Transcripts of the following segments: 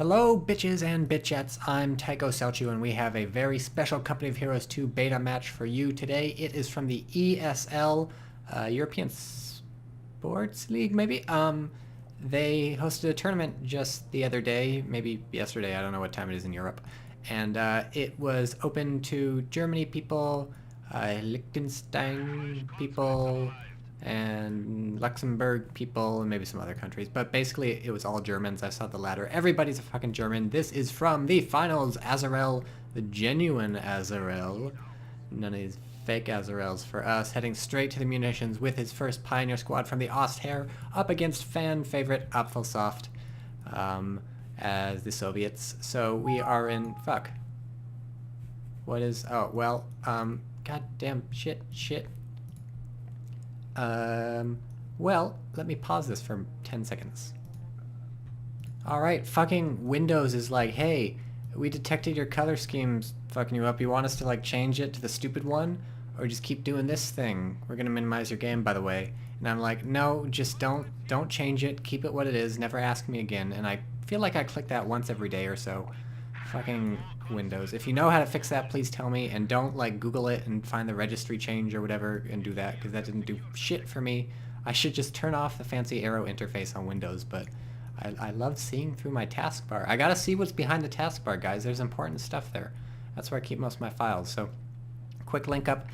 Hello, bitches and bitchettes. I'm TychoCelchuuu, and we have a very special Company of Heroes 2 beta match for you today. It is from the ESL, European Sports League, maybe? They hosted a tournament just the other day, maybe yesterday, I don't know what time it is in Europe. And it was open to Germany people, Liechtenstein people, and Luxembourg people, and maybe some other countries. But basically, it was all Germans. I saw the ladder. Everybody's a fucking German. This is from the finals. Azarel, the genuine Azarel. None of these fake Azarels for us. Heading straight to the munitions with his first Pioneer squad from the Ostherr, up against fan favorite Apfelsoft as the Soviets. So we are in... Fuck. What is... Oh, well, goddamn shit. Well, let me pause this for 10 seconds. Alright, fucking Windows is like, hey, we detected your color schemes fucking you up. You want us to, like, change it to the stupid one? Or just keep doing this thing? We're gonna minimize your game, by the way. And I'm like, no, just don't change it. Keep it what it is. Never ask me again. And I feel like I click that once every day or so. Fucking Windows. If you know how to fix that, please tell me, and don't like Google it and find the registry change or whatever and do that, because that didn't do shit for me. I should just turn off the fancy arrow interface on Windows, but I love seeing through my taskbar. I gotta see what's behind the taskbar, guys. There's important stuff there. That's where I keep most of my files. So, quick link up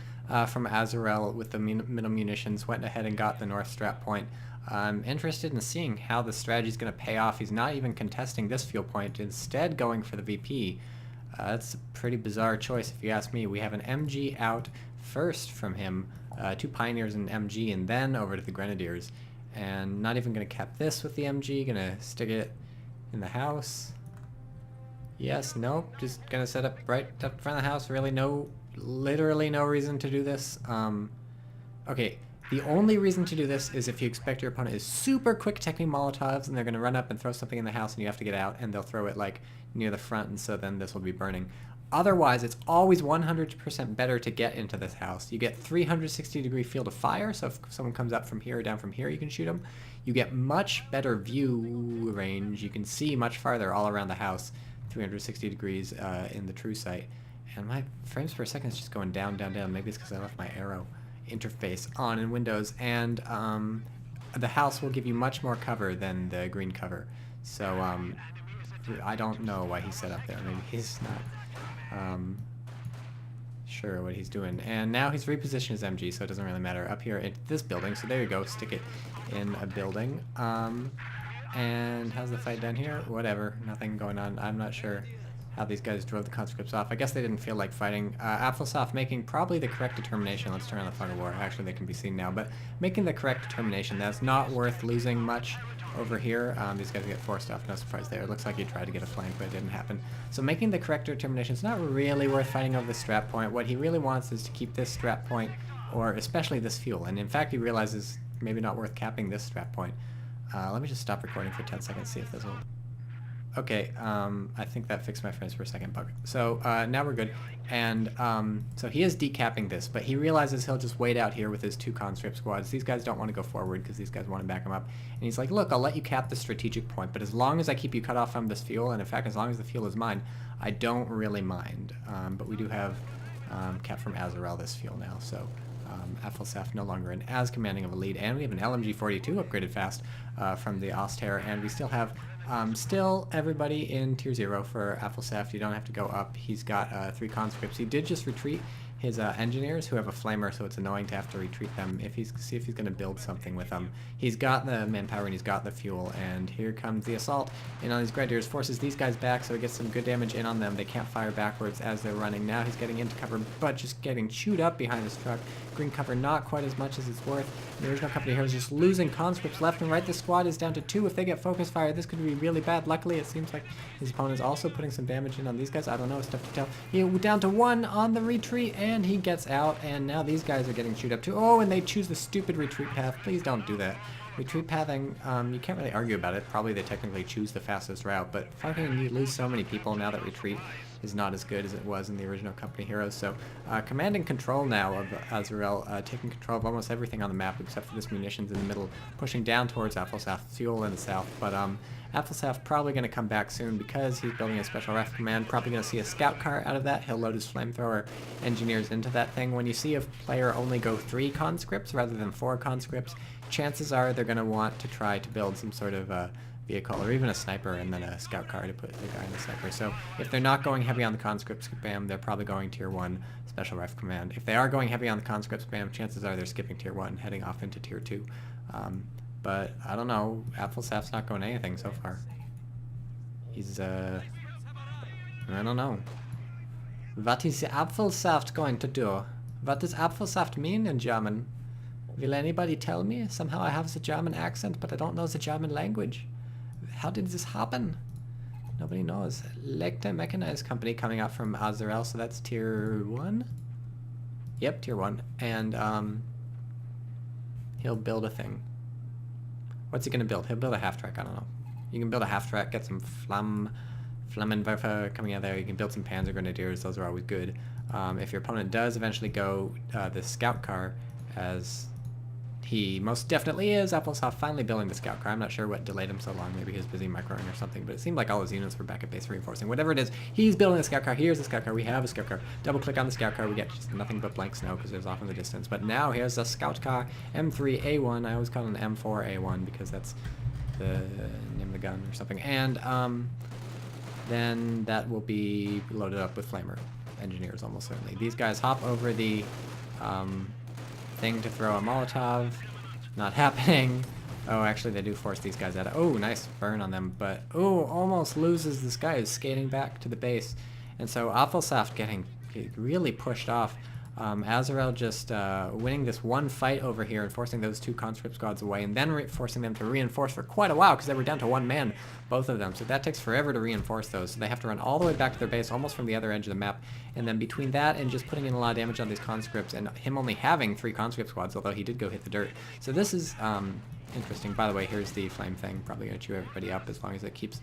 from Azarel with the middle munitions. Went ahead and got the north strap point. I'm interested in seeing how the strategy is going to pay off. He's not even contesting this fuel point, instead going for the VP. That's a pretty bizarre choice if you ask me. We have an MG out first from him, 2 Pioneers and MG, and then over to the Grenadiers. And not even going to cap this with the MG, going to stick it in the house. Yes, nope, just going to set up right up in front of the house. Really literally no reason to do this. Okay. The only reason to do this is if you expect your opponent is super quick technique Molotovs and they're going to run up and throw something in the house and you have to get out, and they'll throw it like near the front, and so then this will be burning. Otherwise, it's always 100% better to get into this house. You get 360-degree field of fire, so if someone comes up from here or down from here, you can shoot them. You get much better view range. You can see much farther all around the house, 360 degrees in the true sight. And my frames per second is just going down. Maybe it's because I left my arrow interface on in Windows, and the house will give you much more cover than the green cover. So I don't know why he's set up there. Maybe he's not sure what he's doing. And now he's repositioned his MG, so it doesn't really matter. Up here in this building, so there you go, stick it in a building. And how's the fight down here? Whatever, nothing going on. I'm not sure how these guys drove the conscripts off. I guess they didn't feel like fighting. Apfelsoft making probably the correct determination. Let's turn on the fog of war. Actually, they can be seen now, but making the correct determination. That's not worth losing much over here. These guys get forced off. No surprise there. It looks like he tried to get a flank, but it didn't happen. So making the correct determination is not really worth fighting over the strap point. What he really wants is to keep this strap point, or especially this fuel. And in fact, he realizes maybe not worth capping this strap point. Let me just stop recording for 10 seconds, see if this will... Okay, I think that fixed my frames per second bug. So now we're good. And so he is decapping this, but he realizes he'll just wait out here with his 2 conscript squads. These guys don't want to go forward because these guys want to back him up. And he's like, look, I'll let you cap the strategic point, but as long as I keep you cut off from this fuel, and in fact, as long as the fuel is mine, I don't really mind. But we do have cap from Azarel this fuel now, so Apfelsoft no longer in as commanding of a lead. And we have an LMG-42 upgraded fast from the Ostherr, and we still have still everybody in tier 0 for Apfelsoft. You don't have to go up. He's got 3 conscripts. He did just retreat his engineers, who have a flamer, so it's annoying to have to retreat them. See if he's going to build something with them. He's got the manpower and he's got the fuel, and here comes the assault in on these Grenadiers. Forces these guys back, so he gets some good damage in on them. They can't fire backwards as they're running. Now he's getting into cover, but just getting chewed up behind this truck. Green cover not quite as much as it's worth. The original Company Heroes just losing conscripts left and right. This squad is down to 2. If they get focus fire, this could be really bad. Luckily, it seems like his opponent is also putting some damage in on these guys. I don't know, it's tough to tell. He down to 1 on the retreat, and he gets out, and now these guys are getting chewed up too. Oh, and they choose the stupid retreat path. Please don't do that. Retreat pathing, you can't really argue about it. Probably they technically choose the fastest route, but fucking you lose so many people now that retreat is not as good as it was in the original Company Heroes. So command and control now of Azarel, taking control of almost everything on the map except for this munitions in the middle, pushing down towards Apfelsoft fuel in the south. But Applesaft probably going to come back soon because he's building a special ref command. Probably going to see a scout car out of that. He'll load his flamethrower engineers into that thing. When you see a player only go 3 conscripts rather than 4 conscripts, chances are they're going to want to try to build some sort of vehicle or even a sniper and then a scout car to put the guy in the sniper. So if they're not going heavy on the conscript spam, they're probably going tier 1 special ref command. If they are going heavy on the conscript spam, chances are they're skipping tier 1, heading off into tier 2. But I don't know, Applesaft's not going anything so far. He's I don't know. What is Applesaft going to do? What does Applesaft mean in German? Will anybody tell me? Somehow I have the German accent, but I don't know the German language. How did this happen? Nobody knows. Lecter Mechanized Company coming out from Azrael, so that's tier 1? Yep, tier 1. And he'll build a thing. What's he gonna build? He'll build a half-track, I don't know. You can build a half-track, get some Flammenwerfer coming out there. You can build some Panzer Grenadiers, those are always good. If your opponent does eventually go the scout car, as he most definitely is, Applesaft finally building the scout car. I'm not sure what delayed him so long. Maybe he was busy microing or something, but it seemed like all his units were back at base reinforcing. Whatever it is, he's building a scout car. Here's the scout car. We have a scout car. Double click on the scout car. We get just nothing but blank snow because it's off in the distance. But now here's a scout car M3A1. I always call it an M4A1 because that's the name of the gun or something. And then that will be loaded up with flamer engineers almost certainly. These guys hop over the thing to throw a Molotov. Not happening. Oh, actually they do force these guys out. Oh, nice burn on them, but oh, almost loses. This guy is skating back to the base. And so Applesaft getting really pushed off. Azrael just winning this one fight over here and forcing those 2 conscript squads away, and then forcing them to reinforce for quite a while because they were down to 1 man, both of them. So that takes forever to reinforce those. So they have to run all the way back to their base, almost from the other edge of the map. And then between that and just putting in a lot of damage on these conscripts, and him only having 3 conscript squads, although he did go hit the dirt. So this is interesting. By the way, here's the flame thing. Probably going to chew everybody up as long as it keeps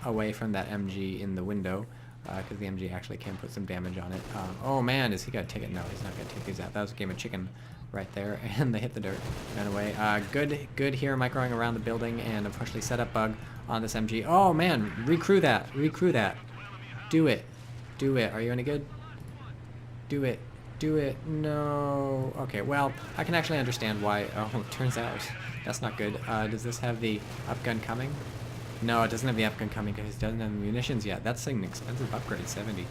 away from that MG in the window. Because the MG actually can put some damage on it. Oh man, is he gonna take it? No, he's not gonna take these out. That was a game of chicken right there, and they hit the dirt. Ran away. Good here, microing around the building, and unfortunately set up bug on this MG. Oh man, recrew that, Do it, are you any good? Do it, no. Okay, well, I can actually understand why. Oh, it turns out that's not good. Does this have the upgun coming? No, it doesn't have the upgun coming because it doesn't have the munitions yet. That's an expensive upgrade, 70. It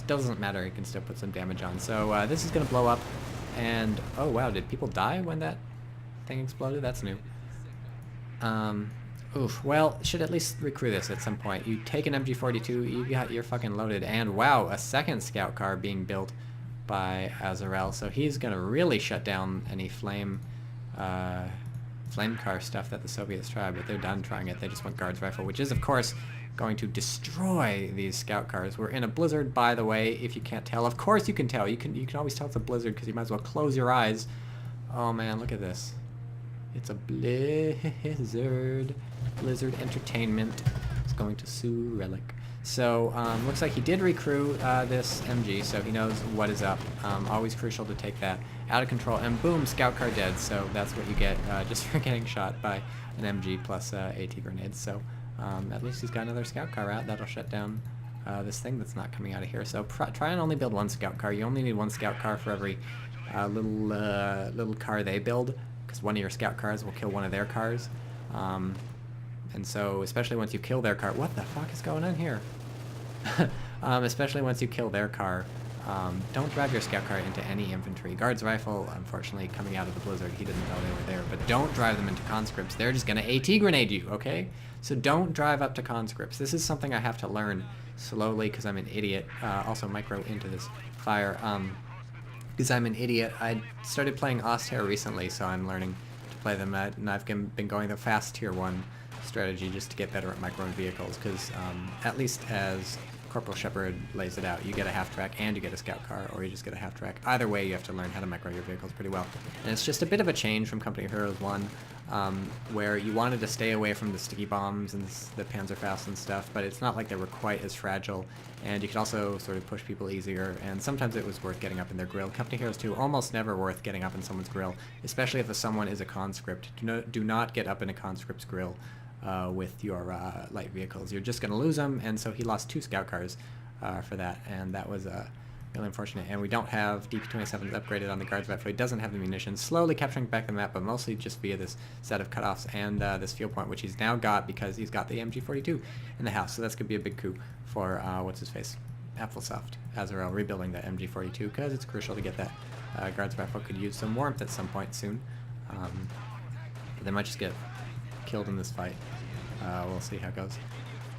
doesn't matter, it can still put some damage on. So this is going to blow up, and oh wow, did people die when that thing exploded? That's new. Oof, well, should at least recruit this at some point. You take an MG42, you got your fucking loaded, and wow, a second scout car being built by Azrael, so he's going to really shut down any flame car stuff that the Soviets tried, but they're done trying it. They just want guards rifle, which is of course going to destroy these scout cars. We're in a blizzard, by the way, if you can't tell. Of course you can tell. You can always tell it's a blizzard because you might as well close your eyes. Oh man, look at this. It's a blizzard. Blizzard Entertainment is going to sue Relic. So looks like he did recruit this MG, so he knows what is up. Always crucial to take that out of control, and boom, scout car dead. So that's what you get just for getting shot by an MG plus AT grenades. So at least he's got another scout car out. That'll shut down this thing that's not coming out of here. So try and only build 1 scout car. You only need 1 scout car for every little car they build, because one of your scout cars will kill one of their cars. And so, especially once you kill their car, what the fuck is going on here? Especially once you kill their car, don't drive your scout car into any infantry. Guards rifle, unfortunately, coming out of the blizzard, he didn't know they were there, but don't drive them into conscripts. They're just gonna AT grenade you, okay? So don't drive up to conscripts. This is something I have to learn slowly because I'm an idiot. Also micro into this fire. Because I'm an idiot. I started playing Oster recently, so I'm learning to play them, and I've been going the fast tier 1 strategy just to get better at microing vehicles, because at least as Corporal Shepard lays it out, you get a half-track and you get a scout car, or you just get a half-track. Either way, you have to learn how to micro your vehicles pretty well. And it's just a bit of a change from Company of Heroes 1, where you wanted to stay away from the sticky bombs and the Panzerfaust and stuff, but it's not like they were quite as fragile, and you could also sort of push people easier, and sometimes it was worth getting up in their grill. Company of Heroes 2, almost never worth getting up in someone's grill, especially if someone is a conscript. Do not get up in a conscript's grill. with your light vehicles. You're just going to lose them, and so he lost 2 scout cars for that, and that was really unfortunate. And we don't have DP-27s upgraded on the guards rifle. He doesn't have the munitions. Slowly capturing back the map, but mostly just via this set of cutoffs and this field point, which he's now got because he's got the MG42 in the house. So that's going to be a big coup for, what's-his-face, Applesauce, Azrael, rebuilding that MG42, because it's crucial to get that guards rifle. Could use some warmth at some point soon. But they might just get killed in this fight. We'll see how it goes.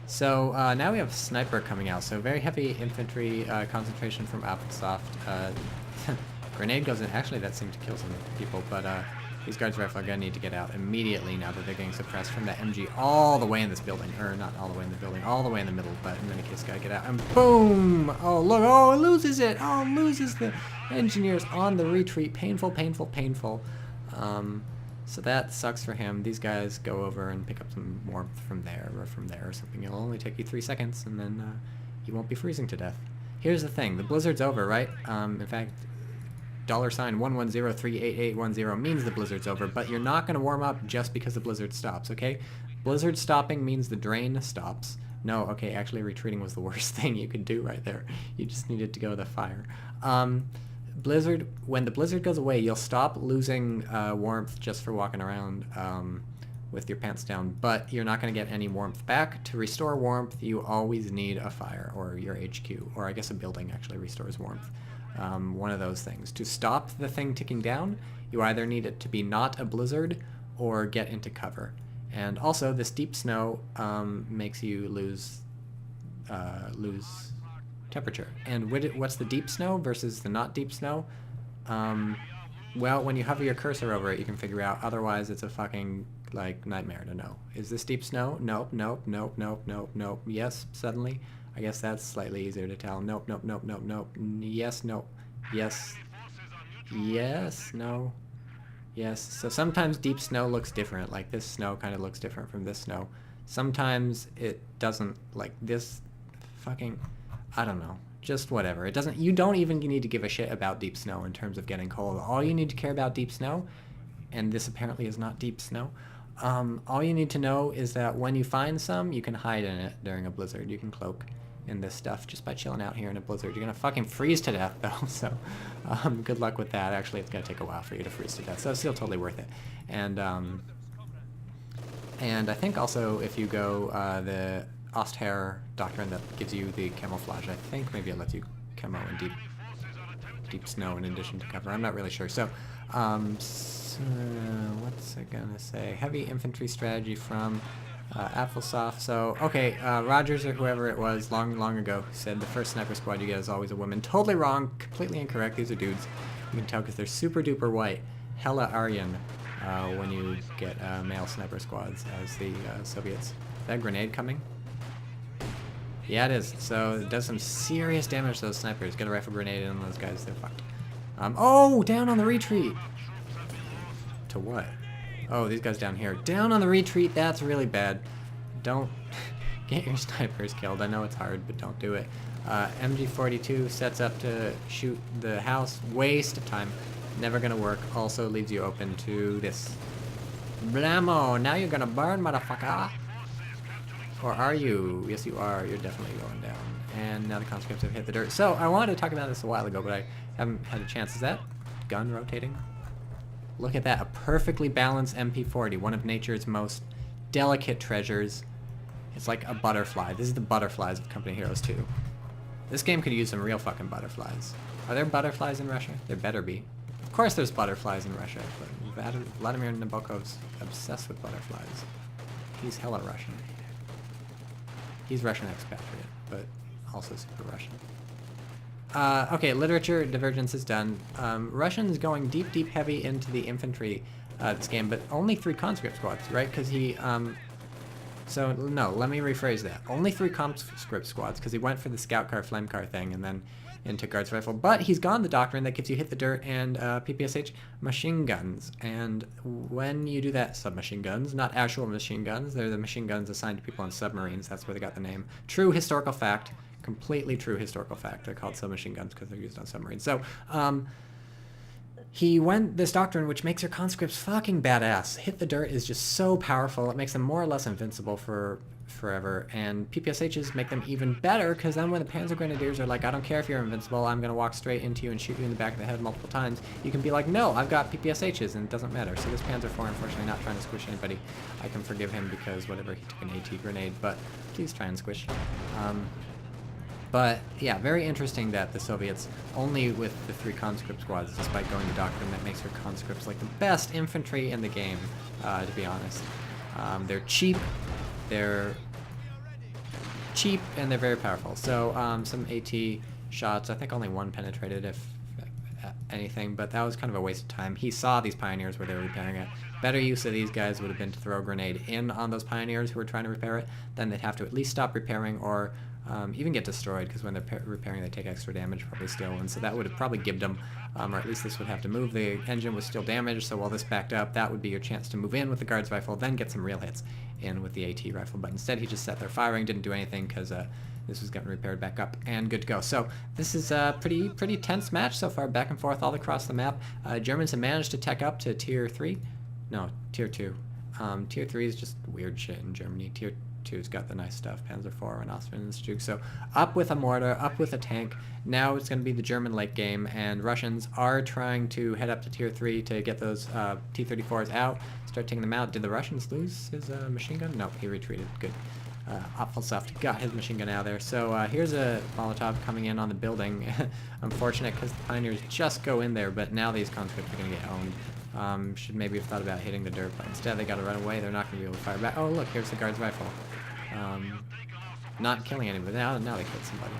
So now we have Sniper coming out, so very heavy infantry concentration from Applesauce. Grenade goes in. Actually, that seemed to kill some people, but these guards rifle are going to need to get out immediately now that they're getting suppressed from that MG all the way in this building. Or not all the way in the building, all the way in the middle, but in any case, got to get out. And boom! Oh, look! Oh, it loses it! Oh, it loses the engineers on the retreat. Painful, painful, painful. So that sucks for him. These guys go over and pick up some warmth from there or something. It'll only take you 3 seconds, and then you won't be freezing to death. Here's the thing. The blizzard's over, right? In fact, $110388810 means the blizzard's over, but you're not going to warm up just because the blizzard stops, okay? Blizzard stopping means the drain stops. No, okay, actually retreating was the worst thing you could do right there. You just needed to go to the fire. Blizzard, when the blizzard goes away, you'll stop losing warmth just for walking around with your pants down, but you're not going to get any warmth back. To restore warmth, you always need a fire, or your HQ, or I guess a building actually restores warmth. One of those things. To stop the thing ticking down, you either need it to be not a blizzard or get into cover. And also, this deep snow makes you lose temperature. And what's the deep snow versus the not deep snow? Well, when you hover your cursor over it, you can figure out. Otherwise, it's a fucking, like, nightmare to know. Is this deep snow? Nope, nope, nope, nope, nope, nope. Yes, suddenly. I guess that's slightly easier to tell. Nope, nope, nope, nope, nope. Yes, nope. Yes. Yes, no. Yes. So sometimes deep snow looks different. Like, this snow kind of looks different from this snow. Sometimes it doesn't. Like, this fucking... I don't know. Just whatever. It doesn't. You don't even need to give a shit about deep snow in terms of getting cold. All you need to care about deep snow, and this apparently is not deep snow, all you need to know is that when you find some, you can hide in it during a blizzard. You can cloak in this stuff just by chilling out here in a blizzard. You're going to fucking freeze to death, though, so good luck with that. Actually, it's going to take a while for you to freeze to death, so it's still totally worth it. And I think also if you go the Osthair doctrine that gives you the camouflage, I think maybe it lets you camo in deep snow in addition to cover. I'm not really sure. So, what's I gonna say? Heavy infantry strategy from Applesauce. So, okay, Rogers or whoever it was long ago said the first sniper squad you get is always a woman. Totally wrong. Completely incorrect. These are dudes. You can tell because they're super duper white. Hella Aryan when you get male sniper squads as the Soviets. Is that grenade coming? Yeah, it is. So it does some serious damage to those snipers. Get a rifle grenade in on those guys, they're fucked. Oh, down on the retreat! To what? Oh, these guys down here. Down on the retreat, that's really bad. Don't get your snipers killed. I know it's hard, but don't do it. MG42 sets up to shoot the house. Waste of time. Never gonna work. Also leaves you open to this. Blammo! Now you're gonna burn, motherfucker! Or are you? Yes, you are. You're definitely going down. And now the conscripts have hit the dirt. So, I wanted to talk about this a while ago, but I haven't had a chance. Is that gun rotating? Look at that. A perfectly balanced MP40. One of nature's most delicate treasures. It's like a butterfly. This is the butterflies of Company Heroes 2. This game could use some real fucking butterflies. Are there butterflies in Russia? There better be. Of course there's butterflies in Russia, but Vladimir Nabokov's obsessed with butterflies. He's hella Russian. He's Russian expatriate, but also super Russian. Okay, literature divergence is done. Russian's going deep heavy into the infantry this game, but only 3 conscript squads, right? Because he, so, no, let me rephrase that. Only 3 conscript squads, because he went for the scout car, flame car thing, and then into guards rifle. But he's gone the doctrine that gives you hit the dirt and PPSH machine guns. And when you do that, submachine guns, not actual machine guns, they're the machine guns assigned to people on submarines. That's where they got the name. True historical fact. Completely true historical fact. They're called submachine guns because they're used on submarines. So, he went this doctrine, which makes your conscripts fucking badass. Hit the dirt is just so powerful. It makes them more or less invincible for forever, and PPSHs make them even better, because then when the Panzer Grenadiers are like, I don't care if you're invincible, I'm going to walk straight into you and shoot you in the back of the head multiple times, you can be like, no, I've got PPSHs, and it doesn't matter. So this Panzer IV, unfortunately, not trying to squish anybody. I can forgive him because whatever, he took an AT grenade, but please try and squish. But yeah, very interesting that the Soviets, only with the 3 conscript squads, despite going to doctrine, that makes their conscripts like the best infantry in the game, to be honest. They're cheap, and they're very powerful. So some AT shots, I think only 1 penetrated, if anything, but that was kind of a waste of time. He saw these pioneers where they were repairing it. Better use of these guys would have been to throw a grenade in on those pioneers who were trying to repair it. Then they'd have to at least stop repairing, or even get destroyed, because when they're repairing they take extra damage probably still, and so that would have probably given them, or at least this would have to move. The engine was still damaged, so while this backed up, that would be your chance to move in with the guards rifle, then get some real hits in with the AT rifle. But instead he just sat there firing, didn't do anything, because this was getting repaired back up and good to go. So this is a pretty tense match so far, back and forth all across the map. Germans have managed to tech up to tier 3. No, tier 2. Tier 3 is just weird shit in Germany. Tier 2's got the nice stuff, Panzer IV and Austrian and Stuke. So up with a mortar, up with a tank. Now it's going to be the German late game, and Russians are trying to head up to tier 3 to get those T-34s out, start taking them out. Did the Russians lose his machine gun? No, he retreated. Good. Apfelsoft got his machine gun out of there. So here's a Molotov coming in on the building. Unfortunate, because the Pioneers just go in there, but now these conscripts are going to get owned. Should maybe have thought about hitting the dirt, but instead they got to run away. They're not going to be able to fire back. Oh, look, here's the guard's rifle. Not killing anybody. Now they killed somebody.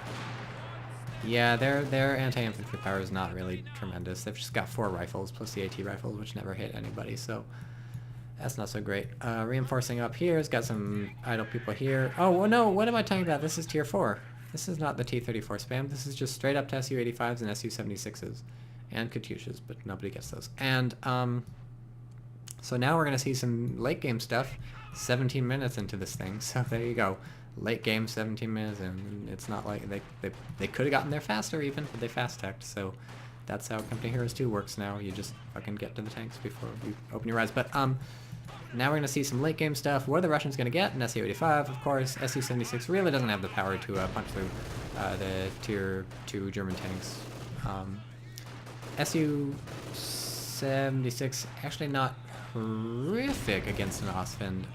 Yeah, their anti-infantry power is not really tremendous. They've just got 4 rifles plus the AT rifles, which never hit anybody, so that's not so great. Reinforcing up here. It's got some idle people here. Oh, well, no, what am I talking about? This is tier 4. This is not the T-34 spam. This is just straight up to Su-85s and Su-76s. And Katyushas, but nobody gets those. And, so now we're going to see some late game stuff. 17 minutes into this thing, so there you go. Late game, 17 minutes, and it's not like they could have gotten there faster even, but they fast-teched, so that's how Company Heroes 2 works now. You just fucking get to the tanks before you open your eyes. But, now we're going to see some late game stuff. What are the Russians going to get? An Su-85, of course. Su-76 really doesn't have the power to punch through the tier 2 German tanks. Su-76 actually not horrific against an Ostwind.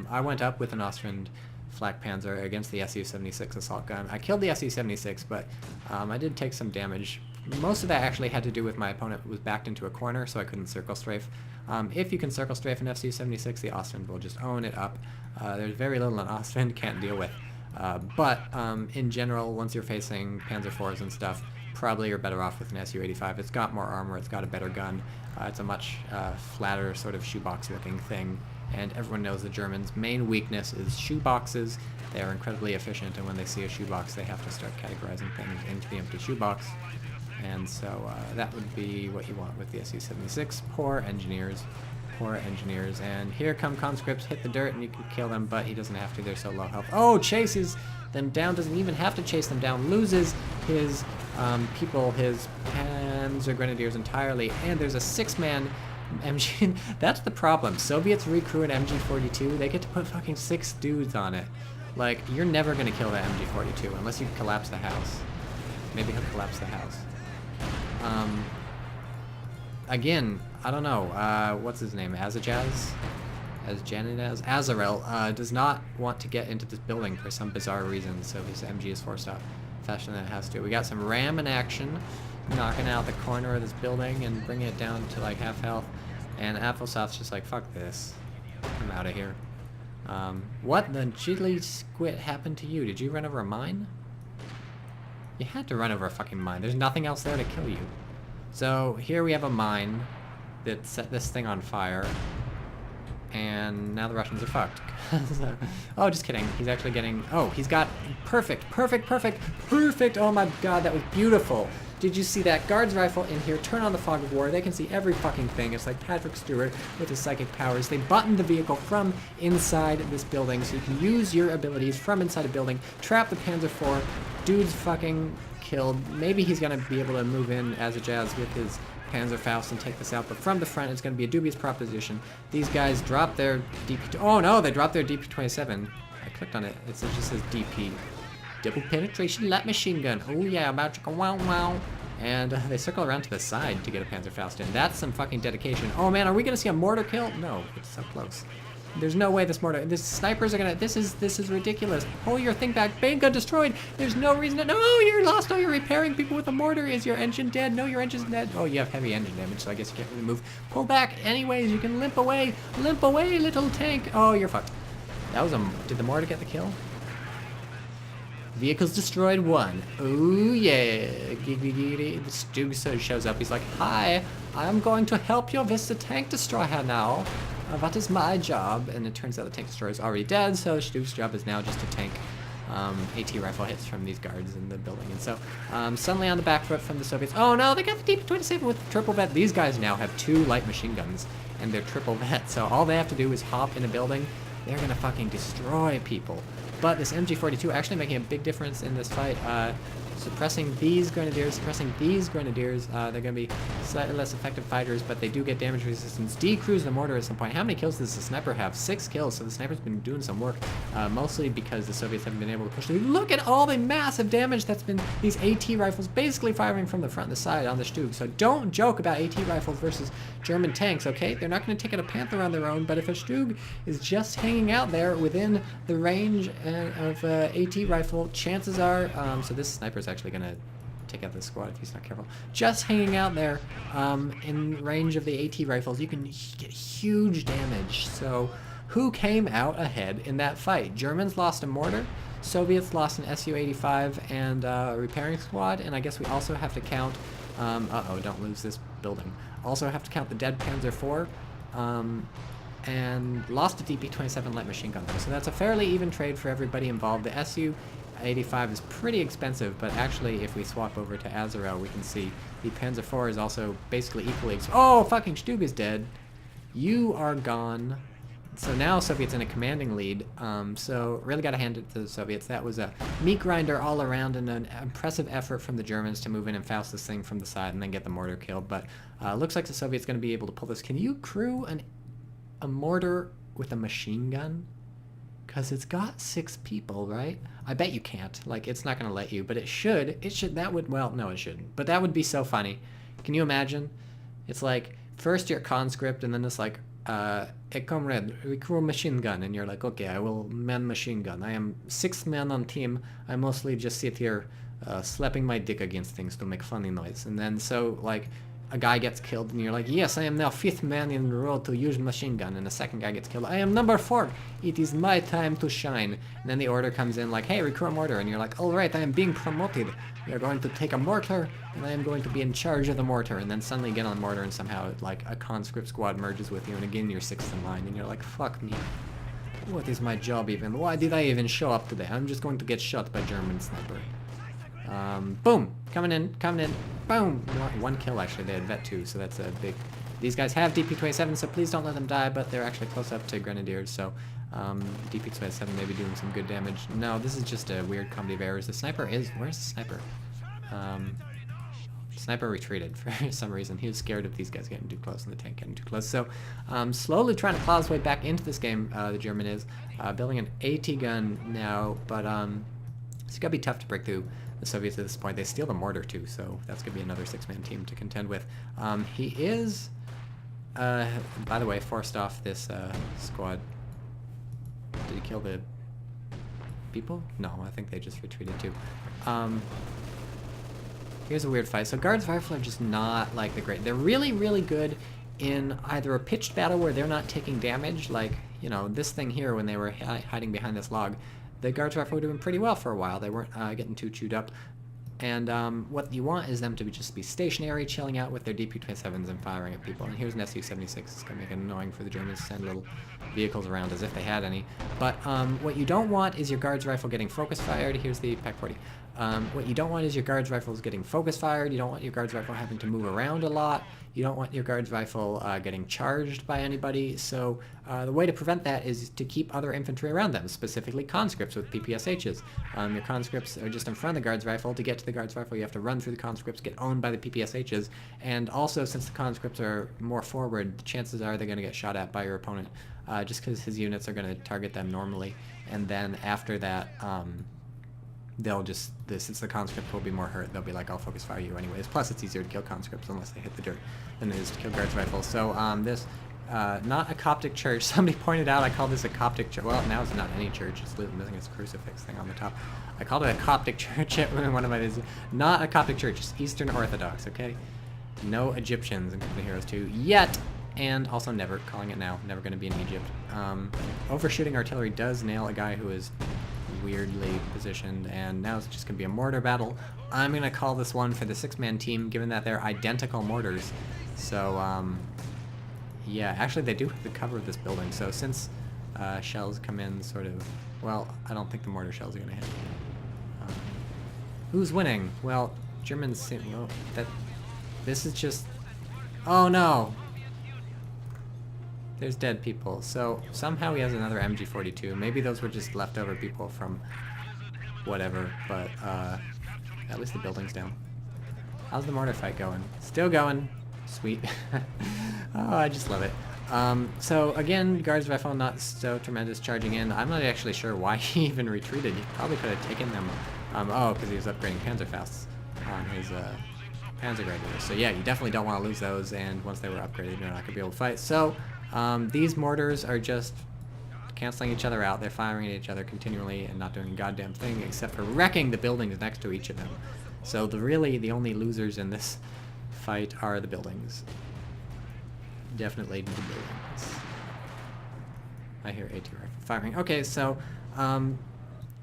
I went up with an Ostwind flak panzer against the Su-76 assault gun. I killed the Su-76, but I did take some damage. Most of that actually had to do with my opponent was backed into a corner, so I couldn't circle strafe. If you can circle strafe an Su-76, the Ostwind will just own it up. There's very little an Ostwind can't deal with. But in general, once you're facing Panzer IVs and stuff, probably you're better off with an Su-85. It's got more armor, it's got a better gun, it's a much flatter sort of shoebox looking thing, and everyone knows the Germans' main weakness is shoeboxes. They are incredibly efficient, and when they see a shoebox they have to start categorizing things into the empty shoebox, and so that would be what you want with the Su-76. Poor engineers, and here come conscripts, hit the dirt and you can kill them, but he doesn't have to, they're so low health. Oh, chases them down, doesn't even have to chase them down, loses his people, his Panzer Grenadiers entirely, and there's a 6-man MG. That's the problem. Soviets recrew an MG42, they get to put fucking 6 dudes on it. Like, you're never gonna kill that MG42 unless you collapse the house. Maybe he'll collapse the house. Again, I don't know, what's his name, Azarel does not want to get into this building for some bizarre reason, so his MG is forced out faster than it has to. We got some ram in action, knocking out the corner of this building and bringing it down to like half health, and Apfelsoft's just like, fuck this, I'm out of here. What the jiggly squid happened to you? Did you run over a mine? You had to run over a fucking mine. There's nothing else there to kill you. So here we have a mine that set this thing on fire, and now the Russians are fucked. Oh, just kidding. He's actually getting... Oh, he's got... Perfect! Oh my god, that was beautiful! Did you see that? Guards rifle in here, turn on the fog of war, they can see every fucking thing. It's like Patrick Stewart with his psychic powers. They buttoned the vehicle from inside this building, so you can use your abilities from inside a building, trap the Panzer IV, dude's fucking killed. Maybe he's gonna be able to move in as a jazz with his Panzerfaust and take this out, but from the front it's going to be a dubious proposition. These guys drop their DP... Oh no, they dropped their DP-27. I clicked on it. It just says DP. Double penetration light machine gun. Oh yeah, about to go wow wow. And they circle around to the side to get a Panzerfaust in. That's some fucking dedication. Oh man, are we going to see a mortar kill? No, it's so close. There's no way this snipers are gonna, this is ridiculous. Pull your thing back, Bane gun destroyed. There's no reason to, no, you're lost, no, you're repairing people with a mortar. Is your engine dead? No, your engine's dead. Oh, you have heavy engine damage, so I guess you can't really move. Pull back anyways, you can limp away, little tank. Oh, you're fucked. That was did the mortar get the kill? Vehicles destroyed 1. Oh yeah, the Stug shows up, he's like, hi, I'm going to help you with the tank destroyer now. What is my job? And it turns out the tank destroyer is already dead, so Stug's job is now just to tank AT rifle hits from these guards in the building. And so suddenly on the back foot from the Soviets. Oh no, they got the DP-27 with the triple vet. These guys now have 2 light machine guns and they're triple vet, so all they have to do is hop in a building. They're gonna fucking destroy people. But this MG42 actually making a big difference in this fight. Suppressing these grenadiers, they're going to be slightly less effective fighters, but they do get damage resistance. Decrews the mortar at some point. How many kills does the sniper have? 6 kills, so the sniper's been doing some work, mostly because the Soviets haven't been able to push through. Look at all the massive damage that's been these AT rifles basically firing from the front and the side on the Stug. So don't joke about AT rifles versus German tanks, okay? They're not going to take out a Panther on their own, but if a Stug is just hanging out there within the range of AT rifle, chances are, so this sniper's actually going to take out the squad if he's not careful. Just hanging out there in range of the AT rifles, you can get huge damage. So who came out ahead in that fight? Germans lost a mortar, Soviets lost an Su-85 and a repairing squad, and I guess we also have to count, uh-oh, don't lose this building. Also have to count the dead Panzer IV, and lost a DP-27 light machine gun. So that's a fairly even trade for everybody involved. The Su-85 is pretty expensive, but actually if we swap over to Azarel, we can see the Panzer IV is also basically equally oh, fucking Stug is dead. You are gone. So now Soviets in a commanding lead, so really got to hand it to the Soviets. That was a meat grinder all around and an impressive effort from the Germans to move in and Faust this thing from the side and then get the mortar killed. But looks like the Soviets going to be able to pull this. Can you crew a mortar with a machine gun? Because it's got 6 people, right? I bet you can't. Like, it's not going to let you, but it should. That would, well, no, it shouldn't. But that would be so funny. Can you imagine? It's like, first you're conscript, and then it's like, hey, comrade, recruit machine gun. And you're like, okay, I will man machine gun. I am 6th man on team. I mostly just sit here slapping my dick against things to make funny noise. And then so, like, a guy gets killed, and you're like, yes, I am now 5th man in the row to use machine gun, and the second guy gets killed. I am number 4. It is my time to shine. And then the order comes in like, hey, recruit a mortar, and you're like, all right, I am being promoted. We are going to take a mortar, and I am going to be in charge of the mortar. And then suddenly you get on the mortar, and somehow like a conscript squad merges with you, and again you're 6th in line, and you're like, fuck me. What is my job even? Why did I even show up today? I'm just going to get shot by German sniper. Boom! Coming in, boom! 1 kill actually, they had vet 2, so that's a big... These guys have DP-27, so please don't let them die, but they're actually close up to Grenadiers, so DP-27 may be doing some good damage. No, this is just a weird comedy of errors. The sniper is... Where's the sniper? Sniper retreated for some reason. He was scared of these guys getting too close and the tank getting too close. So slowly trying to claw his way back into this game, the German is. Building an AT gun now, but it's going to be tough to break through the Soviets at this point. They steal the mortar too, so that's going to be another 6-man team to contend with. He is, by the way, forced off this squad. Did he kill the people? No, I think they just retreated too. Here's a weird fight. So Guards Rifle are just not like the great. They're really, really good in either a pitched battle where they're not taking damage, like, you know, this thing here when they were hiding behind this log. The Guards Rifle were doing pretty well for a while. They weren't getting too chewed up. And what you want is them to just be stationary, chilling out with their DP-27s and firing at people. And here's an Su-76. It's going to make it annoying for the Germans to send little vehicles around as if they had any. But what you don't want is your Guards Rifle getting focus fired. Here's the Pak-40. What you don't want is your Guards Rifles getting focus fired. You don't want your Guards Rifle having to move around a lot. You don't want your guard's rifle getting charged by anybody, so the way to prevent that is to keep other infantry around them, specifically conscripts with PPSHs. Your conscripts are just in front of the guard's rifle. To get to the guard's rifle, you have to run through the conscripts, get owned by the PPSHs, and also since the conscripts are more forward, the chances are they're going to get shot at by your opponent, just because his units are going to target them normally, and then after that, they'll just, since the conscript will be more hurt, they'll be like, I'll focus fire you anyways. Plus, it's easier to kill conscripts unless they hit the dirt than it is to kill guards rifles. So this, not a Coptic church. Somebody pointed out I called this a Coptic church. Well, now it's not any church. It's missing its crucifix thing on the top. I called it a Coptic church at one of my videos. Not a Coptic church. It's Eastern Orthodox, okay? No Egyptians in Company Heroes 2 yet. And also never, calling it now, never going to be in Egypt. Overshooting artillery does nail a guy who is weirdly positioned, and now it's just going to be a mortar battle. I'm going to call this one for the 6-man team, given that they're identical mortars. So, yeah, actually they do have the cover of this building, so since shells come in sort of, well, I don't think the mortar shells are going to hit. Who's winning? Well, Germans, well, this is just, oh no! There's dead people. So somehow he has another MG42. Maybe those were just leftover people from whatever, but at least the building's down. How's the mortar fight going? Still going. Sweet. Oh, I just love it. So again, guards rifle not so tremendous charging in. I'm not actually sure why he even retreated. He probably could have taken them. Oh, because he was upgrading Panzerfausts on his Panzergrenadiers. So yeah, you definitely don't want to lose those, and once they were upgraded, you're not going to be able to fight. So these mortars are just canceling each other out. They're firing at each other continually and not doing a goddamn thing except for wrecking the buildings next to each of them. So really the only losers in this fight are the buildings. Definitely the buildings. I hear AT rifle firing. Okay, so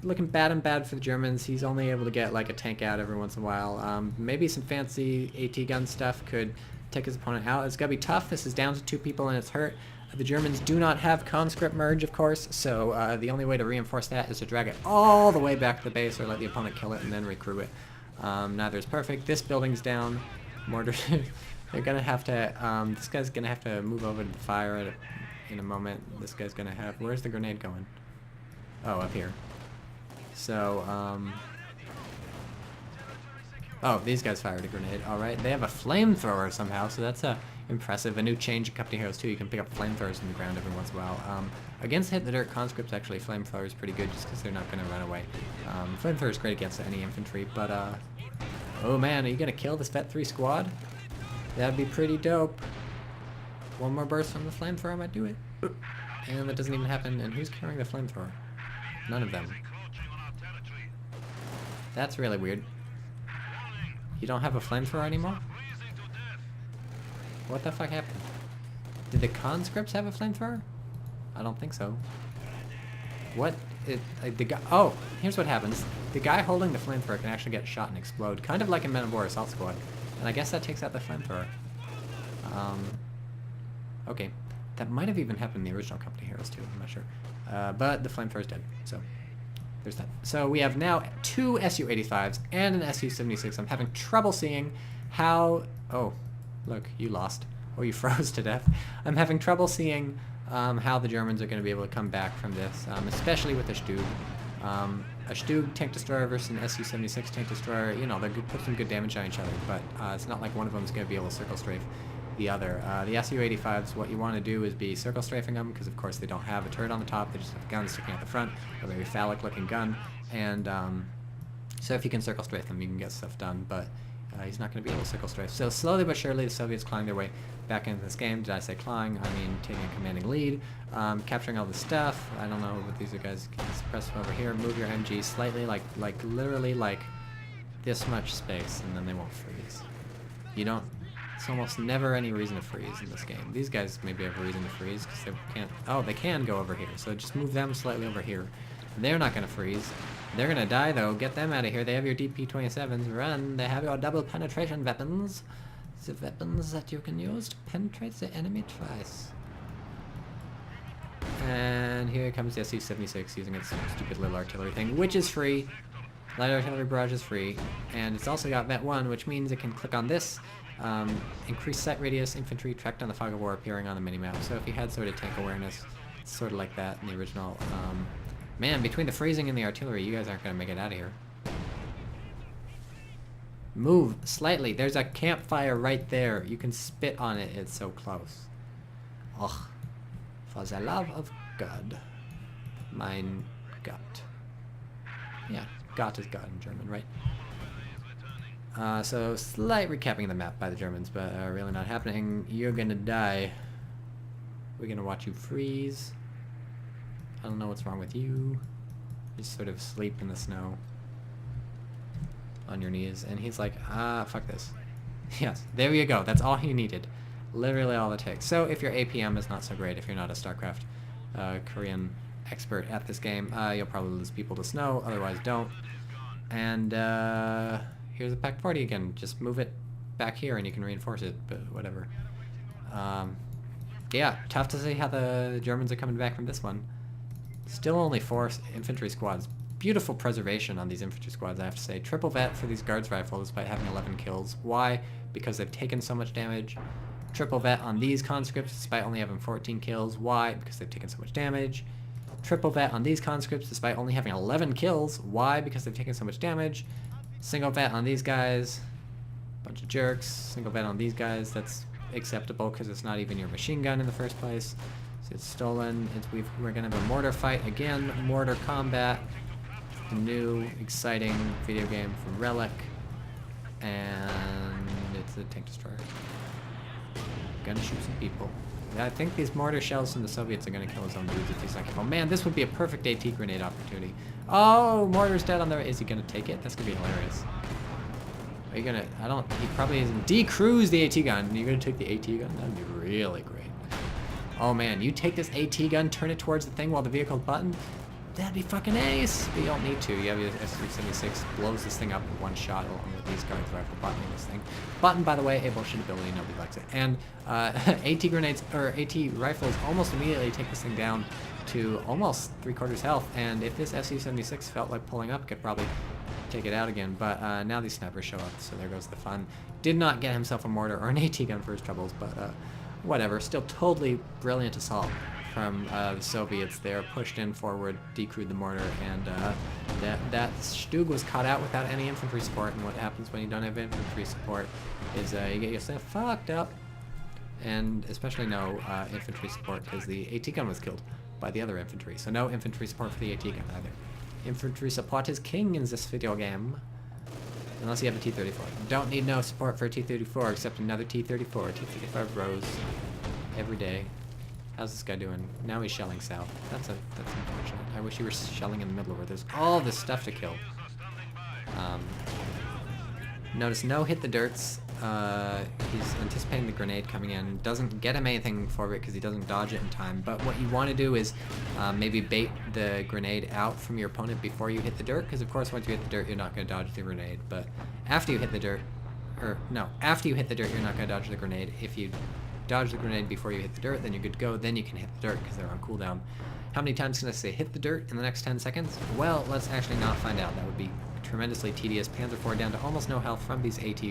looking bad for the Germans. He's only able to get like a tank out every once in a while. Maybe some fancy AT gun stuff could take his opponent out. It's gonna be tough. This is down to 2 people and it's hurt. The Germans do not have conscript merge, of course, so the only way to reinforce that is to drag it all the way back to the base or let the opponent kill it and then recruit it. Neither is perfect. This building's down. Mortar. They're gonna have to. This guy's gonna have to move over to the fire in a moment. This guy's gonna have. Where's the grenade going? Oh, up here. So, oh, these guys fired a grenade. Alright, they have a flamethrower somehow, so that's impressive. A new change in Company Heroes 2, you can pick up flamethrowers in the ground every once in a while. Against Hit the Dirt conscripts, actually, flamethrower is pretty good just because they're not going to run away. Flamethrower is great against any infantry, but, oh man, are you going to kill this Vet 3 squad? That'd be pretty dope. One more burst from the flamethrower might do it. And that doesn't even happen, and who's carrying the flamethrower? None of them. That's really weird. You don't have a flamethrower anymore? What the fuck happened? Did the conscripts have a flamethrower? I don't think so. What? The guy. Oh, here's what happens. The guy holding the flamethrower can actually get shot and explode, kind of like in Men of War Assault Squad. And I guess that takes out the flamethrower. Okay. That might have even happened in the original Company Heroes too, I'm not sure. But the flamethrower's dead, so there's that. So we have now 2 Su-85s and an Su-76. I'm having trouble seeing how... Oh, look, you lost. Or you froze to death. I'm having trouble seeing how the Germans are going to be able to come back from this, especially with the Stug. A Stug tank destroyer versus an Su-76 tank destroyer, you know, they put some good damage on each other, but it's not like one of them is going to be able to circle strafe the other. The Su-85s, what you want to do is be circle strafing them, because of course they don't have a turret on the top, they just have a gun sticking out the front, a very phallic looking gun, and so if you can circle strafe them, you can get stuff done, but he's not going to be able to circle strafe. So slowly but surely the Soviets clawing their way back into this game. Did I say clawing? I mean taking a commanding lead, capturing all the stuff. I don't know what these are guys. Press over here, move your MG slightly, like literally like this much space, and then they won't freeze. You don't. It's almost never any reason to freeze in this game. These guys maybe have a reason to freeze because they can't. Oh, they can go over here. So just move them slightly over here. They're not going to freeze. They're going to die though. Get them out of here. They have your DP-27s. Run. They have your double penetration weapons. The weapons that you can use to penetrate the enemy twice. And here comes the Su-76 using its stupid little artillery thing, which is free. Light artillery barrage is free. And it's also got Vet 1, which means it can click on this Increased sight radius, infantry, track down the fog of war appearing on the minimap. So if you had sort of tank awareness, it's sort of like that in the original. Man, between the freezing and the artillery, you guys aren't going to make it out of here. Move slightly. There's a campfire right there. You can spit on it. It's so close. Ugh. For the love of God. Mein Gott. Yeah, Gott is God in German, right? So slight recapping of the map by the Germans, but really not happening. You're gonna die. We're gonna watch you freeze. I don't know what's wrong with you. Just sort of sleep in the snow. On your knees. And he's like, fuck this. Yes, there you go. That's all he needed. Literally all it takes. So if your APM is not so great, if you're not a StarCraft Korean expert at this game, you'll probably lose people to snow, otherwise don't. And here's a Pact 40 again. Just move it back here and you can reinforce it, but whatever. Yeah, tough to see how the Germans are coming back from this one. Still only 4 infantry squads. Beautiful preservation on these infantry squads, I have to say. Triple vet for these guards rifles despite having 11 kills. Why? Because they've taken so much damage. Triple vet on these conscripts despite only having 14 kills. Why? Because they've taken so much damage. Triple vet on these conscripts despite only having 11 kills. Why? Because they've taken so much damage. Single vet on these guys. Bunch of jerks. Single vet on these guys. That's acceptable because it's not even your machine gun in the first place. So it's stolen. We're going to have a mortar fight again. Mortar combat. The new, exciting video game from Relic. And it's a tank destroyer. Gonna shoot some people. I think these mortar shells from the Soviets are gonna kill his own dudes if he's not careful. Man, this would be a perfect AT grenade opportunity. Oh, mortar's dead on there. Is he gonna take it? That's gonna be hilarious. Are you gonna, he probably isn't. Decruise the AT gun. You're gonna take the AT gun? That'd be really great. Oh man, you take this AT gun, turn it towards the thing while the vehicle's buttoned? That'd be fucking ace! But you don't need to. You have your S-376, blows this thing up in one shot along with these guards rifle buttoning this thing. Button, by the way, a bullshit ability, nobody likes it. And AT grenades, or AT rifles almost immediately take this thing down to almost 3/4 health, and if this SU-76 felt like pulling up, could probably take it out again. But now these snipers show up, so there goes the fun. Did not get himself a mortar or an AT gun for his troubles, but whatever. Still totally brilliant assault from the Soviets there, pushed in forward, decrewed the mortar, and that Stug was caught out without any infantry support, and what happens when you don't have infantry support is you get yourself fucked up, and especially no infantry support because the AT gun was killed by the other infantry, so no infantry support for the AT gun either. Infantry support is king in this video game, unless you have a T-34. Don't need no support for a T-34 except another T-34. T-35 bros every day. How's this guy doing? Now he's shelling south. That's unfortunate. I wish he were shelling in the middle where there's all this stuff to kill. Notice no hit the dirts. He's anticipating the grenade coming in. Doesn't get him anything for it because he doesn't dodge it in time. But what you want to do is maybe bait the grenade out from your opponent before you hit the dirt, because of course once you hit the dirt you're not going to dodge the grenade. But after you hit the dirt, after you hit the dirt you're not going to dodge the grenade. If you dodge the grenade before you hit the dirt, then you're good to go. Then you can hit the dirt because they're on cooldown. How many times can I say hit the dirt in the next 10 seconds? Well, let's actually not find out. That would be tremendously tedious. Panzer IV down to almost no health from these AT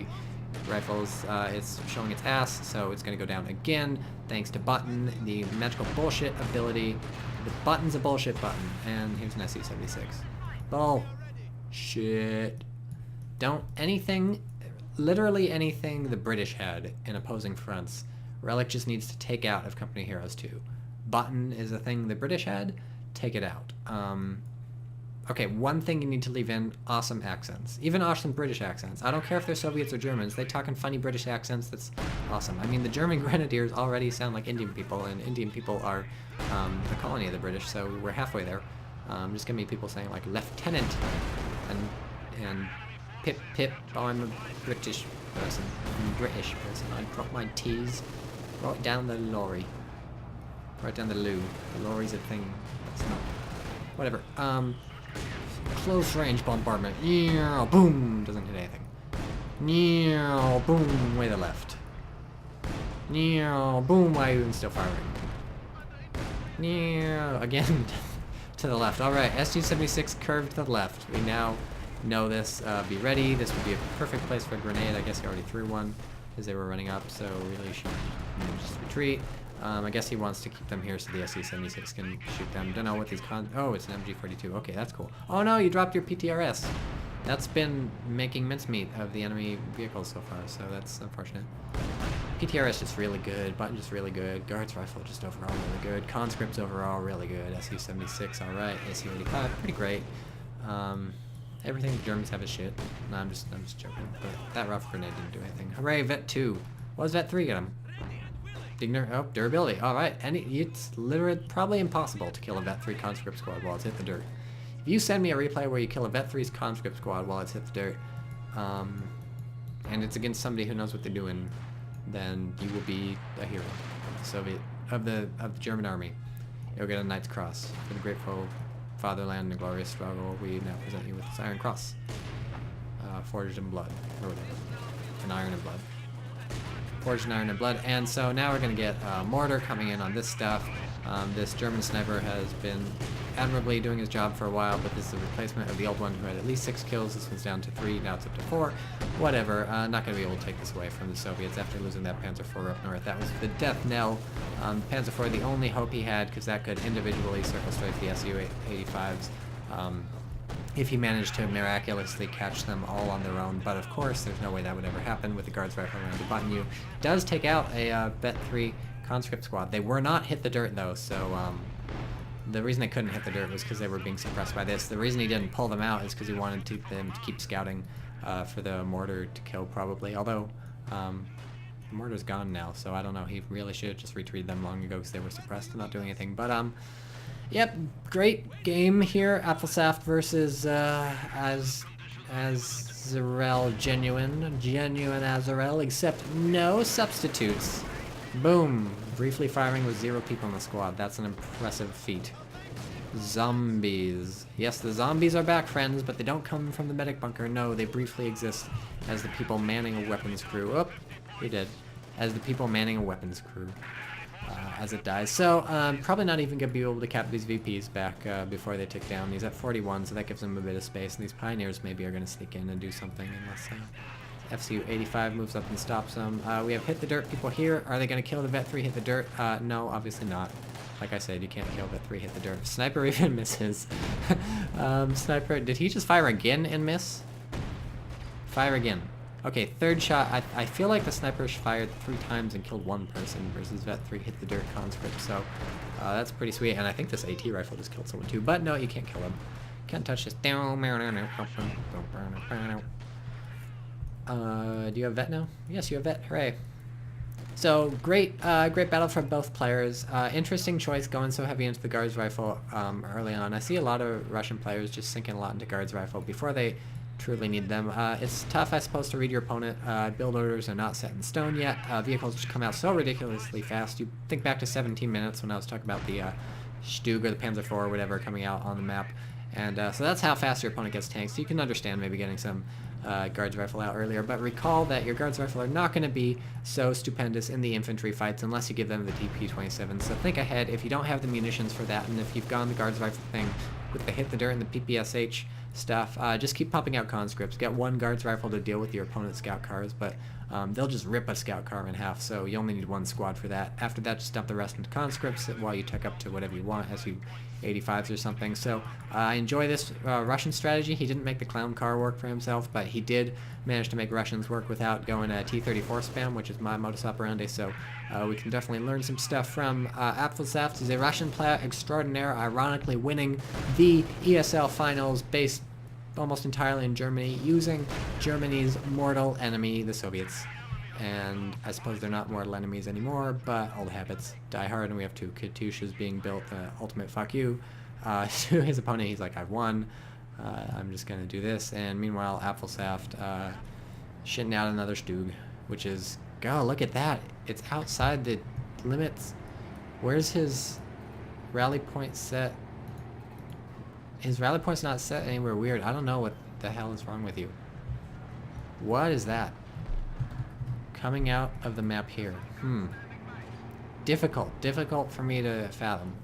rifles. It's showing its ass, so it's going to go down again thanks to Button, the magical bullshit ability. The Button's a bullshit button. And here's an SU-76. Bullshit. Don't anything, literally anything the British had in opposing fronts, Relic just needs to take out of Company Heroes 2. Button is a thing the British had, take it out. Okay, one thing you need to leave in, awesome accents. Even awesome British accents. I don't care if they're Soviets or Germans, they talk in funny British accents, that's awesome. I mean, the German Grenadiers already sound like Indian people, and Indian people are a colony of the British, so we're halfway there. Just gonna be people saying like, Lieutenant, and pip pip, oh, I'm a British person. I drop my T's right down the lorry. Right down the loo. The lorry's a thing. That's not. Whatever. Close range bombardment. Yeah, boom. Doesn't hit anything. Yeah, boom. Way to the left. Yeah, boom. Why are you still firing? Yeah, again to the left. All right, SU-76 curved to the left. We now know this. Be ready. This would be a perfect place for a grenade. I guess he already threw one. as they were running up, so really should just retreat. I guess he wants to keep them here so the SU-76 can shoot them. Don't know what these oh, it's an MG-42. Okay, that's cool. Oh no, you dropped your PTRS. That's been making mincemeat of the enemy vehicles so far, so that's unfortunate. PTRS just really good, button just really good, guards rifle just overall really good, conscripts overall really good, SU-76 alright, SU-85 pretty great. Everything the Germans have is shit. No, I'm just joking. But that rough grenade didn't do anything. Hooray, Vet 2. What does Vet 3 get him? Durability. Alright, it's literally probably impossible to kill a Vet 3 conscript squad while it's hit the dirt. If you send me a replay where you kill a Vet 3's conscript squad while it's hit the dirt, and it's against somebody who knows what they're doing, then you will be a hero of the German army. You'll get a Knight's Cross. For the grateful fatherland and the glorious struggle, we now present you with this Iron Cross. Forged in blood, or whatever. An iron and blood. Forged in iron and blood. And so now we're going to get mortar coming in on this stuff. This German sniper has been admirably doing his job for a while, but this is a replacement of the old one who had at least 6 kills. This one's down to 3, now it's up to 4. Whatever, not going to be able to take this away from the Soviets after losing that Panzer IV up north. That was the death knell. Panzer IV, the only hope he had, because that could individually circle strike the Su-85s. If he managed to miraculously catch them all on their own, but of course there's no way that would ever happen with the guards rifle around the button. You does take out a Vet 3 conscript squad. They were not hit the dirt though, so the reason they couldn't hit the dirt was because they were being suppressed by this. The reason he didn't pull them out is because he wanted them to keep scouting for the mortar to kill probably, although the mortar's gone now, so I don't know. He really should have just retreated them long ago because they were suppressed and not doing anything. But yep, great game here. Apfelsaft versus Azarel, genuine Azarel, except no substitutes. Boom! Briefly firing with 0 people in the squad. That's an impressive feat. Zombies. Yes, the zombies are back, friends, but they don't come from the medic bunker. No, they briefly exist as the people manning a weapons crew. Oh, he did. As the people manning a weapons crew. As it dies. So, probably not even going to be able to cap these VPs back before they tick down. He's at 41, so that gives him a bit of space, and these pioneers maybe are going to sneak in and do something unless FCU-85 moves up and stops them. We have hit the dirt people here. Are they going to kill the Vet 3 hit the dirt? No, obviously not. Like I said, you can't kill Vet 3 hit the dirt. Sniper even misses. Sniper, did he just fire again and miss? Fire again. Okay, third shot. I feel like the sniper fired 3 times and killed 1 person versus Vet 3 hit the dirt conscript, so that's pretty sweet. And I think this AT rifle just killed someone too, but no, you can't kill him. Can't touch this. Do you have Vet now? Yes, you have Vet. Hooray. So, great battle from both players. Interesting choice going so heavy into the guards rifle early on. I see a lot of Russian players just sinking a lot into guards rifle before they truly need them. It's tough, I suppose, to read your opponent. Build orders are not set in stone yet. Vehicles just come out so ridiculously fast. You think back to 17 minutes when I was talking about the Stug or the Panzer IV or whatever coming out on the map. And so that's how fast your opponent gets tanks. So you can understand maybe getting some guards rifle out earlier, but recall that your guards rifle are not going to be so stupendous in the infantry fights unless you give them the DP-27. So think ahead. If you don't have the munitions for that, and if you've gone the guards rifle thing with the hit the dirt and the PPSH stuff, just keep pumping out conscripts. Get 1 guards rifle to deal with your opponent's scout cars, but they'll just rip a scout car in half, so you only need 1 squad for that. After that, just dump the rest into conscripts while you tech up to whatever you want, SU-85s or something. So I enjoy this Russian strategy. He didn't make the clown car work for himself, but he did manage to make Russians work without going T-34 spam, which is my modus operandi, so we can definitely learn some stuff from Apfelsaft. He's a Russian player extraordinaire, ironically winning the ESL finals based almost entirely in Germany, using Germany's mortal enemy, the Soviets. And I suppose they're not mortal enemies anymore, but old habits die hard, and we have 2 Katyushas being built, ultimate fuck you. To his opponent, he's like, I've won, I'm just gonna do this, and meanwhile, Apfelsaft shitting out another Stug, which is, go, look at that, it's outside the limits. Where's his rally point set? His rally point's not set anywhere weird. I don't know what the hell is wrong with you. What is that? Coming out of the map here. Difficult for me to fathom.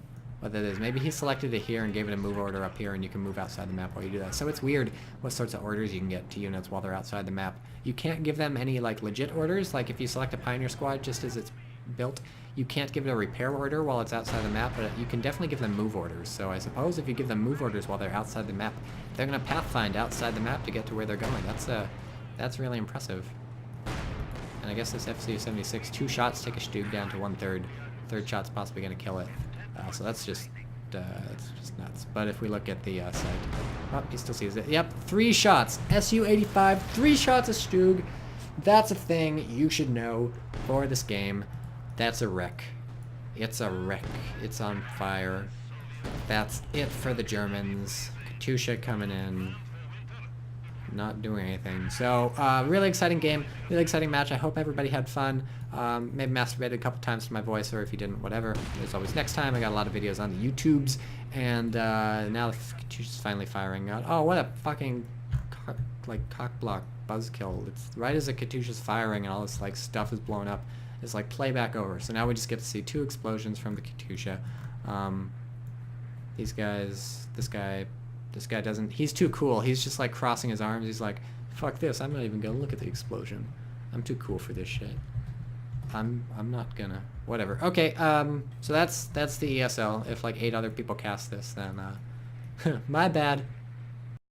what that is. Maybe he selected it here and gave it a move order up here, and you can move outside the map while you do that. So it's weird what sorts of orders you can get to units while they're outside the map. You can't give them any like legit orders, like if you select a Pioneer Squad just as it's built, you can't give it a repair order while it's outside the map, but you can definitely give them move orders. So I suppose if you give them move orders while they're outside the map, they're going to pathfind outside the map to get to where they're going. That's really impressive. And I guess this FCU-76, 2 shots take a Stug down to 1/3. Third shot's possibly going to kill it. So that's just nuts. But if we look at the site, oh, he still sees it. Yep, 3 shots. SU-85, 3 shots of Stug. That's a thing you should know for this game. That's a wreck. It's a wreck. It's on fire. That's it for the Germans. Katyusha coming in. Not doing anything. So, really exciting game. Really exciting match. I hope everybody had fun. Maybe masturbated a couple times to my voice, or if you didn't, whatever. There's always next time. I got a lot of videos on the YouTubes. And now Katyusha's finally firing out. Oh, what a fucking cock block buzzkill. It's right as the Katyusha's firing and all this like stuff is blown up. It's like playback over. So now we just get to see 2 explosions from the Katyusha. These guys, this guy doesn't, he's too cool. He's just like crossing his arms. He's like, fuck this, I'm not even gonna look at the explosion. I'm too cool for this shit. I'm not gonna, whatever. Okay, so that's the ESL. If like 8 other people cast this, then my bad.